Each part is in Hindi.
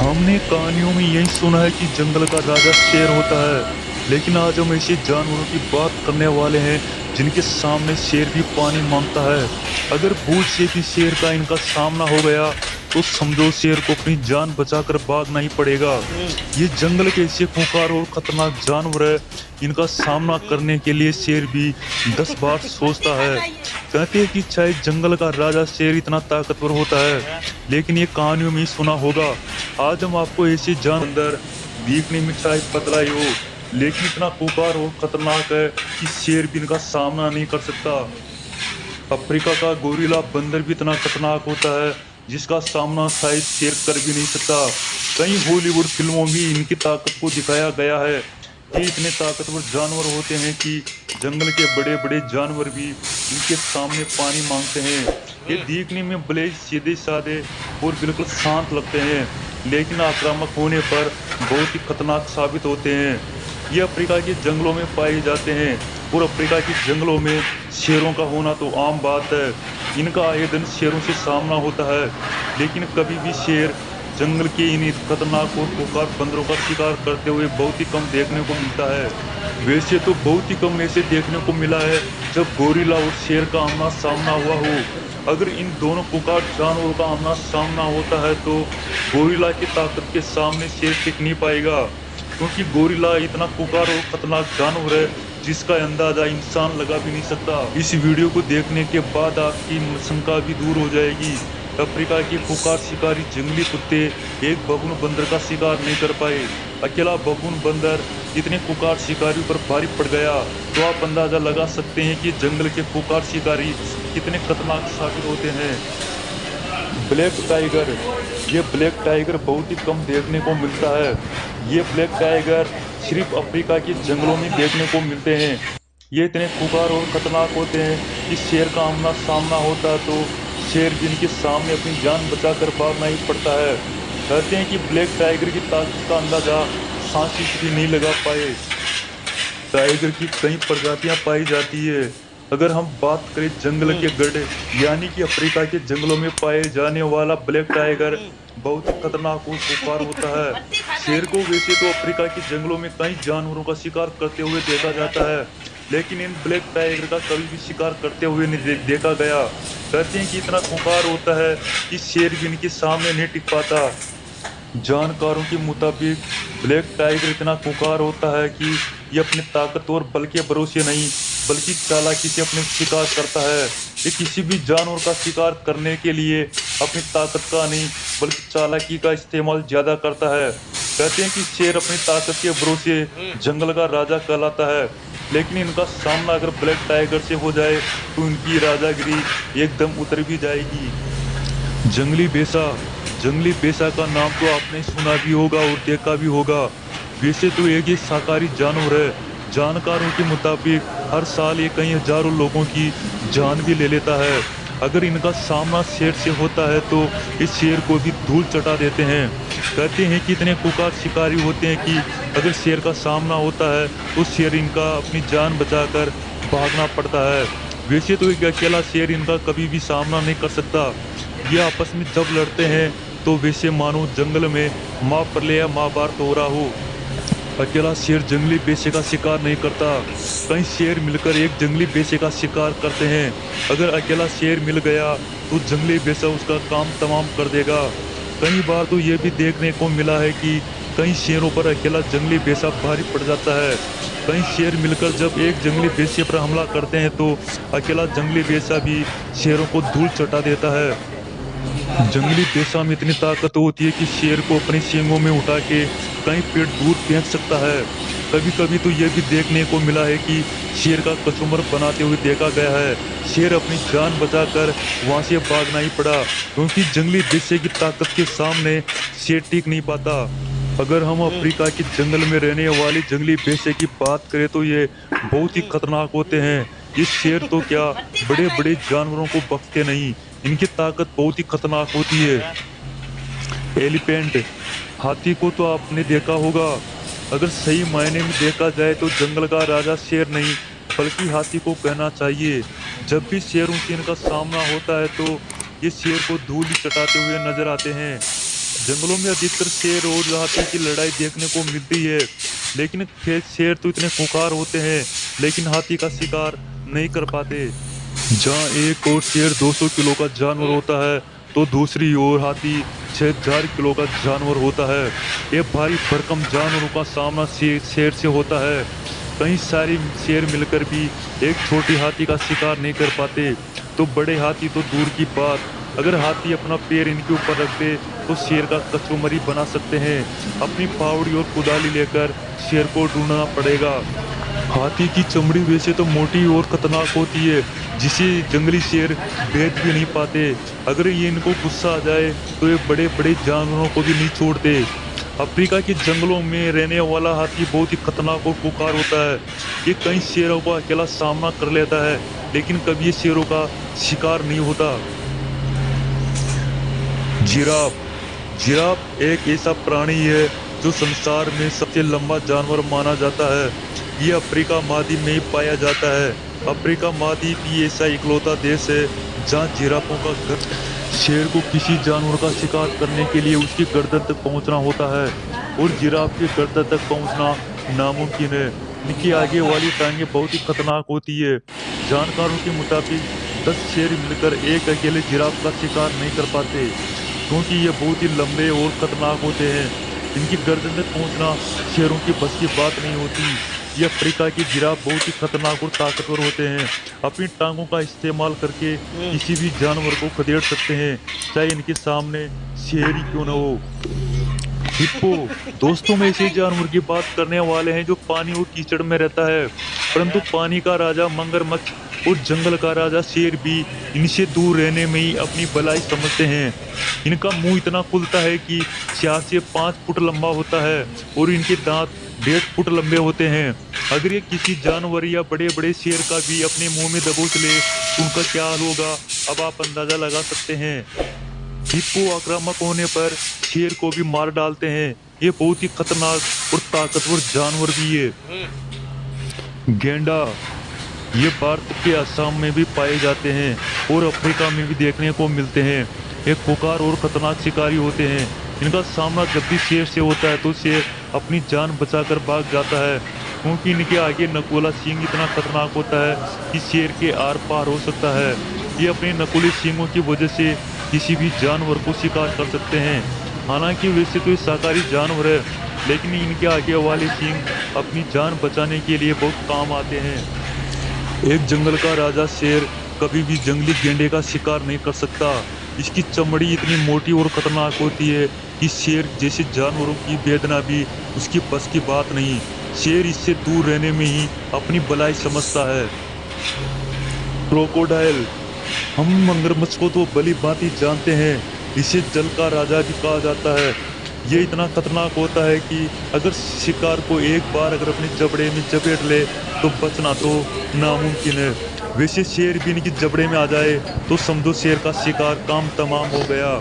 हमने कहानियों में यही सुना है कि जंगल का राजा शेर होता है, लेकिन आज हम ऐसे जानवरों की बात करने वाले हैं जिनके सामने शेर भी पानी मांगता है। अगर भूल से भी शेर का इनका सामना हो गया तो समझो शेर को अपनी जान बचाकर भागना ही पड़ेगा। ये जंगल के ऐसे खूंखार और खतरनाक जानवर है, इनका सामना करने के लिए शेर भी 10 बार सोचता है। कहते हैं कि शायद जंगल का राजा शेर इतना ताकतवर होता है, लेकिन ये कहानियों में ही सुना होगा। आज हम आपको ऐसे जानवर दिखने में चाहे पतला ही हो, लेकिन इतना खूंखार और खतरनाक है कि शेर भी इनका सामना नहीं कर सकता। अफ्रीका का गोरिल्ला बंदर भी इतना खतरनाक होता है जिसका सामना शायद शेर कर भी नहीं सकता। कई हॉलीवुड फिल्मों में इनकी ताकत को दिखाया गया है। ये इतने ताकतवर जानवर होते हैं कि जंगल के बड़े बड़े जानवर भी इनके सामने पानी मांगते हैं। ये देखने में भले ही सीधे साधे और बिल्कुल शांत लगते हैं, लेकिन आक्रामक होने पर बहुत ही खतरनाक साबित होते हैं। ये अफ्रीका के जंगलों में पाए जाते हैं और अफ्रीका के जंगलों में शेरों का होना तो आम बात है। इनका आए दिन शेरों से सामना होता है, लेकिन कभी भी शेर जंगल के इन खतरनाक और खूंखार बंदरों का शिकार करते हुए बहुत ही कम देखने को मिलता है। वैसे तो बहुत ही कम ऐसे देखने को मिला है जब गोरिल्ला और शेर का आमना सामना हुआ हो। अगर इन दोनों खूंखार जानवरों का आमना सामना होता है तो गोरिल्ला की ताकत के सामने शेर टिक नहीं पाएगा, क्योंकि गोरिल्ला इतना खूंखार और खतरनाक जानवर है जिसका अंदाजा इंसान लगा भी नहीं सकता। इस वीडियो को देखने के बाद आपकी शंका भी दूर हो जाएगी। अफ्रीका के खूंखार शिकारी जंगली कुत्ते एक बबून बंदर का शिकार नहीं कर पाए। अकेला बबून बंदर इतने खूंखार शिकारियों पर भारी पड़ गया तो आप अंदाजा लगा सकते हैं कि जंगल के खूंखार शिकारी कितने खतरनाक साबित होते हैं। ब्लैक टाइगर, ये ब्लैक टाइगर बहुत ही कम देखने को मिलता है। ये ब्लैक टाइगर सिर्फ अफ्रीका के जंगलों में देखने को मिलते हैं। ये इतने खूंखार और खतरनाक होते हैं कि शेर का आमना सामना होता है तो शेर जिनके सामने अपनी जान बचाकर भागना ही पड़ता है। कहते हैं कि ब्लैक टाइगर की ताकत का अंदाजा सांस भी नहीं लगा पाए। टाइगर की कई प्रजातियां पाई जाती है। अगर हम बात करें जंगल के गधे यानी कि अफ्रीका के जंगलों में पाए जाने वाला ब्लैक टाइगर बहुत ही खतरनाक और खूंखार होता है। शेर को वैसे तो अफ्रीका के जंगलों में कई जानवरों का शिकार करते हुए देखा जाता है, लेकिन इन ब्लैक टाइगर का कभी भी शिकार करते हुए नहीं देखा गया। कहते हैं कि इतना खूंखार होता है कि शेर भी इनके सामने नहीं टिक पाता। जानकारों के मुताबिक ब्लैक टाइगर इतना खूंखार होता है कि ये अपनी ताकत और बल के भरोसे नहीं बल्कि चालाकी से अपने शिकार करता है। ये किसी भी जानवर का शिकार करने के लिए अपनी ताकत का नहीं बल्कि चालाकी का इस्तेमाल ज्यादा करता है। कहते हैं कि शेर अपनी ताकत के भरोसे जंगल का राजा कहलाता है, लेकिन इनका सामना अगर ब्लैक टाइगर से हो जाए तो इनकी राजागिरी एकदम उतर भी जाएगी। जंगली बेसा, जंगली बेसा का नाम तो आपने सुना भी होगा और देखा भी होगा। वैसे तो एक ये शाकाहारी जानवर है। जानकारों के मुताबिक हर साल ये कई हजारों लोगों की जान भी ले लेता है। अगर इनका सामना शेर से होता है तो इस शेर को भी धूल चटा देते हैं। कहते हैं कि इतने खूंखार शिकारी होते हैं कि अगर शेर का सामना होता है तो शेर इनका अपनी जान बचाकर भागना पड़ता है। वैसे तो एक अकेला शेर इनका कभी भी सामना नहीं कर सकता। ये आपस में जब लड़ते हैं तो वैसे मानो जंगल में महाप्रलय या महाभारत हो रहा हो। अकेला शेर जंगली बेचे का शिकार नहीं करता, कई शेर मिलकर एक जंगली बेचे का शिकार करते हैं। अगर अकेला शेर मिल गया तो जंगली बेचा उसका काम तमाम कर देगा। कई बार तो ये भी देखने को मिला है कि कई शेरों पर अकेला जंगली बेचा भारी पड़ जाता है। कई शेर मिलकर जब एक जंगली बेचे पर हमला करते हैं तो अकेला जंगली बेचा भी शेरों को धूल चटा देता है। जंगली बेसा में इतनी ताकत होती है कि शेर को अपने सींगों में उठा के कई पेड़ दूर फेंक सकता है। कभी कभी तो यह भी देखने को मिला है कि शेर का कचूमर बनाते हुए देखा गया है। शेर अपनी जान बचाकर वहां से भागना ही पड़ा, क्योंकि जंगली बेसे की ताकत के सामने शेर टिक नहीं पाता। अगर हम अफ्रीका के जंगल में रहने वाली जंगली बेसे की बात करें तो ये बहुत ही खतरनाक होते हैं। ये शेर तो क्या बड़े बड़े जानवरों को बख्शते नहीं, इनकी ताकत बहुत ही खतरनाक होती है। एलिफेंट, हाथी को तो आपने देखा होगा। अगर सही मायने में देखा जाए तो जंगल का राजा शेर नहीं बल्कि हाथी को कहना चाहिए। जब भी शेरों से इनका सामना होता है तो ये शेर को धूल चटाते हुए नजर आते हैं। जंगलों में अधिकतर शेर और हाथी की लड़ाई देखने को मिलती है, लेकिन शेर तो इतने खूंखार होते हैं लेकिन हाथी का शिकार नहीं कर पाते। जहाँ एक और शेर 200 किलो का जानवर होता है तो दूसरी ओर हाथी 6000 किलो का जानवर होता है। ये भारी भरकम जानवरों का सामना शेर से होता है। कई सारे शेर मिलकर भी एक छोटी हाथी का शिकार नहीं कर पाते, तो बड़े हाथी तो दूर की बात, अगर हाथी अपना पैर इनके ऊपर रख दे तो शेर का कचौमरी बना सकते हैं। अपनी फावड़ी और कुदाली लेकर शेर को ढूंढना पड़ेगा। हाथी की चमड़ी वैसे तो मोटी और खतरनाक होती है, जिसे जंगली शेर भेद भी नहीं पाते। अगर ये इनको गुस्सा आ जाए तो ये बड़े बड़े जानवरों को भी नहीं छोड़ते। अफ्रीका के जंगलों में रहने वाला हाथी बहुत ही खतरनाक और खुंखार होता है। ये कई शेरों का अकेला सामना कर लेता है, लेकिन कभी ये शेरों का शिकार नहीं होता। जिराफ जिराफ एक ऐसा प्राणी है जो संसार में सबसे लंबा जानवर माना जाता है। ये अफ्रीका महाद्वीप में ही पाया जाता है। अफ्रीका महाद्वीप ही ऐसा इकलौता देश है जहाँ जिराफों का घर। शेर को किसी जानवर का शिकार करने के लिए उसकी गर्दन तक पहुंचना होता है, और जिराफ की गर्दन तक पहुंचना नामुमकिन है। इनकी आगे वाली टांगें बहुत ही खतरनाक होती है। जानकारों के मुताबिक 10 शेर मिलकर एक अकेले जिराफ का शिकार नहीं कर पाते, क्योंकि ये बहुत ही लंबे और खतरनाक होते हैं। इनकी गर्दन तक पहुंचना शेरों की बस की बात नहीं होती। ये अफ्रीका की जिराफ बहुत ही खतरनाक और ताकतवर होते हैं। अपनी टांगों का इस्तेमाल करके किसी भी जानवर को खदेड़ सकते हैं, चाहे इनके सामने शेर ही क्यों न हो। हिप्पो दोस्तों में ऐसे जानवर की बात करने वाले हैं जो पानी और कीचड़ में रहता है, परंतु पानी का राजा मगरमच्छ और जंगल का राजा शेर भी इनसे दूर रहने में ही अपनी भलाई समझते हैं। इनका मुंह इतना खुलता है कि 4 से 5 फुट लंबा होता है, और इनके दांत 1.5 फुट लंबे होते हैं। अगर ये किसी जानवर या बड़े बड़े शेर का भी अपने मुंह में दबोच ले तो उनका क्या हाल होगा, अब आप अंदाजा लगा सकते हैं। हिप्पो आक्रामक होने पर शेर को भी मार डालते हैं। ये बहुत ही खतरनाक और ताकतवर जानवर भी है। गेंडा ये भारत के असम में भी पाए जाते हैं और अफ्रीका में भी देखने को मिलते हैं। ये खुंखार और खतरनाक शिकारी होते हैं। इनका सामना जब भी शेर से होता है तो शेर अपनी जान बचाकर भाग जाता है, क्योंकि इनके आगे नकुला सींग इतना खतरनाक होता है कि शेर के आर पार हो सकता है। ये अपने नकुले सींगों की वजह से किसी भी जानवर को शिकार कर सकते हैं। हालांकि वैसे तो ये शाकाहारी जानवर है, लेकिन इनके आगे वाले सींग अपनी जान बचाने के लिए बहुत काम आते हैं। एक जंगल का राजा शेर कभी भी जंगली गेंडे का शिकार नहीं कर सकता। इसकी चमड़ी इतनी मोटी और खतरनाक होती है कि शेर जैसे जानवरों की वेदना भी उसकी बस की बात नहीं। शेर इससे दूर रहने में ही अपनी भलाई समझता है। क्रोकोडाइल हम मगरमच्छ को तो भली भांति जानते हैं, इसे जल का राजा भी कहा जाता है। ये इतना खतरनाक होता है कि अगर शिकार को एक बार अगर अपने जबड़े में जपेट ले तो बचना तो नामुमकिन है। वैसे शेर भी इनकी जबड़े में आ जाए तो समझो शेर का शिकार काम तमाम हो गया।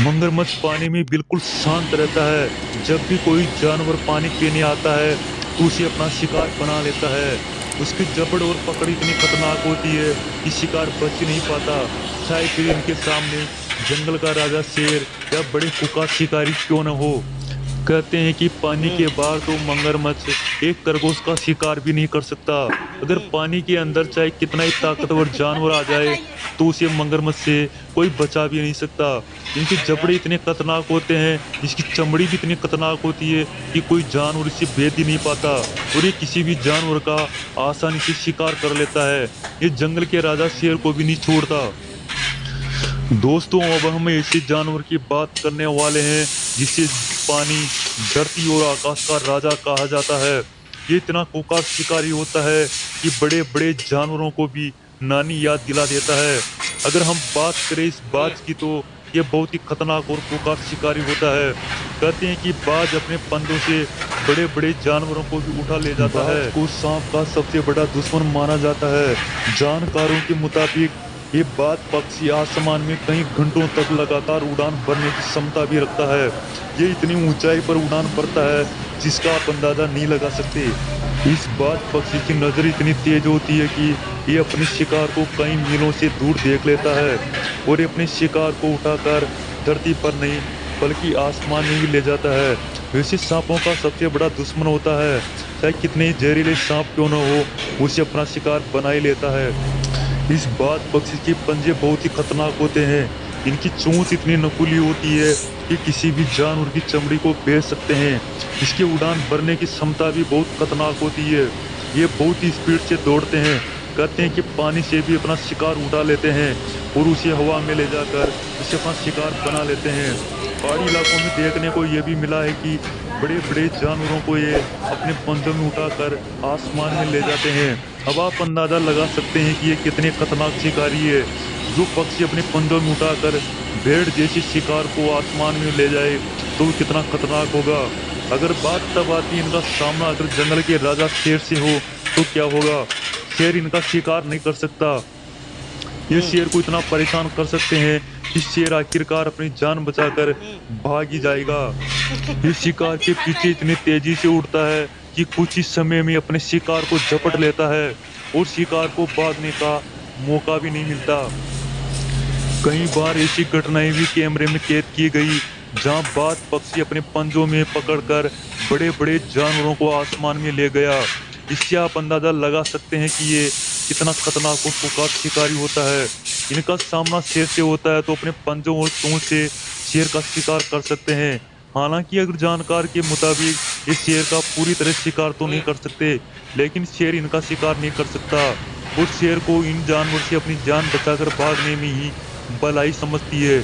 मगरमच्छ पानी में बिल्कुल शांत रहता है। जब भी कोई जानवर पानी पीने आता है तो उसे अपना शिकार बना लेता है। उसकी जबड़ और पकड़ इतनी खतरनाक होती है कि शिकार बच नहीं पाता, चाहे फिर इनके सामने जंगल का राजा शेर या बड़े खुंखार शिकारी क्यों न हो। कहते हैं कि पानी के बाहर तो मगरमच्छ एक खरगोश का शिकार भी नहीं कर सकता। अगर पानी के अंदर चाहे कितना ही ताकतवर जानवर आ जाए तो उसे मगरमच्छ से कोई बचा भी नहीं सकता। इनके जबड़े इतने खतरनाक होते हैं, इसकी चमड़ी भी इतनी खतरनाक होती है कि कोई जानवर इसे भेद ही नहीं पाता, और ये किसी भी जानवर का आसानी से शिकार कर लेता है। ये जंगल के राजा शेर को भी नहीं छोड़ता। दोस्तों अब हम ऐसे जानवर की बात करने वाले हैं जिसे पानी, धरती और आकाश का राजा कहा जाता है। ये इतना खुंखार शिकारी होता है कि बड़े बड़े जानवरों को भी नानी याद दिला देता है। अगर हम बात करें इस बाज की तो ये बहुत ही खतरनाक और खुंखार शिकारी होता है। कहते हैं कि बाज अपने पंजों से बड़े बड़े जानवरों को भी उठा ले जाता है। को सांप का सबसे बड़ा दुश्मन माना जाता है। जानकारों के मुताबिक ये बाज पक्षी आसमान में कई घंटों तक लगातार उड़ान भरने की क्षमता भी रखता है। ये इतनी ऊंचाई पर उड़ान भरता है जिसका आप अंदाजा नहीं लगा सकते। इस बाज पक्षी की नज़र इतनी तेज होती है कि ये अपने शिकार को कई मीलों से दूर देख लेता है, और ये अपने शिकार को उठाकर धरती पर नहीं बल्कि आसमान में भी ले जाता है। वैसे सांपों का सबसे बड़ा दुश्मन होता है, चाहे कितने ही जहरीले सांप क्यों न हो, उसे अपना शिकार बना ही लेता है। इस बात पक्षी के पंजे बहुत ही खतरनाक होते हैं। इनकी चोंच इतनी नकुली होती है कि किसी भी जानवर की चमड़ी को बेच सकते हैं। इसकी उड़ान भरने की क्षमता भी बहुत खतरनाक होती है। ये बहुत ही स्पीड से दौड़ते हैं। कहते हैं कि पानी से भी अपना शिकार उड़ा लेते हैं और उसे हवा में ले जाकर उसे अपना शिकार बना लेते हैं। पहाड़ी इलाकों में देखने को ये भी मिला है कि बड़े बड़े जानवरों को ये अपने पंजों में उठाकर आसमान में ले जाते हैं। अब आप अंदाजा लगा सकते हैं कि ये कितने खतरनाक शिकारी है। जो पक्षी अपने पंजों में उठाकर भेड़ जैसी शिकार को आसमान में ले जाए तो वो कितना खतरनाक होगा। अगर बात तब आती है इनका सामना अगर जंगल के राजा शेर से हो तो क्या होगा। शेर इनका शिकार नहीं कर सकता। ये शेर को इतना परेशान कर सकते हैं कि शेर आखिरकार अपनी जान बचाकर भाग ही जाएगा। ये शिकार के पीछे इतनी तेजी से उड़ता है कि कुछ ही समय में अपने शिकार को झपट लेता है और शिकार को भागने का मौका भी नहीं मिलता। कई बार ऐसी घटनाएं भी कैमरे में कैद की गई जहां बाज पक्षी अपने पंजों में पकड़कर बड़े बड़े जानवरों को आसमान में ले गया। इससे आप अंदाजा लगा सकते हैं कि ये कितना खतरनाक और पुकार शिकारी होता है। इनका सामना शेर से होता है तो अपने पंजों और चोंच से शेर का शिकार कर सकते हैं। हालांकि अगर जानकार के मुताबिक इस शेर का पूरी तरह शिकार तो नहीं कर सकते, लेकिन शेर इनका शिकार नहीं कर सकता और शेर को इन जानवर से अपनी जान बचाकर भागने में ही भलाई समझती है।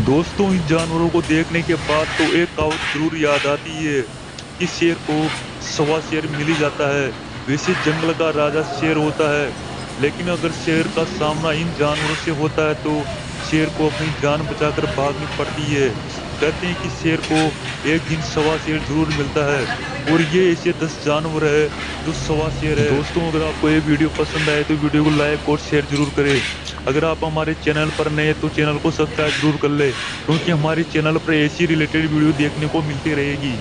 दोस्तों, इन जानवरों को देखने के बाद तो एक कहावत जरूर याद आती है कि शेर को सवा शेर मिल ही जाता है। वैसे जंगल का राजा शेर होता है, लेकिन अगर शेर का सामना इन जानवरों से होता है तो शेर को अपनी जान बचाकर भागनी पड़ती है। कहते हैं कि शेर को एक दिन सवा शेर जरूर मिलता है और ये ऐसे 10 जानवर है जो सवा शेर है। दोस्तों, अगर आपको ये वीडियो पसंद आए तो वीडियो को लाइक और शेयर जरूर करें। अगर आप हमारे चैनल पर नए हैं तो चैनल को सब्सक्राइब जरूर कर ले, क्योंकि हमारे चैनल पर ऐसी रिलेटेड वीडियो देखने को मिलती रहेगी।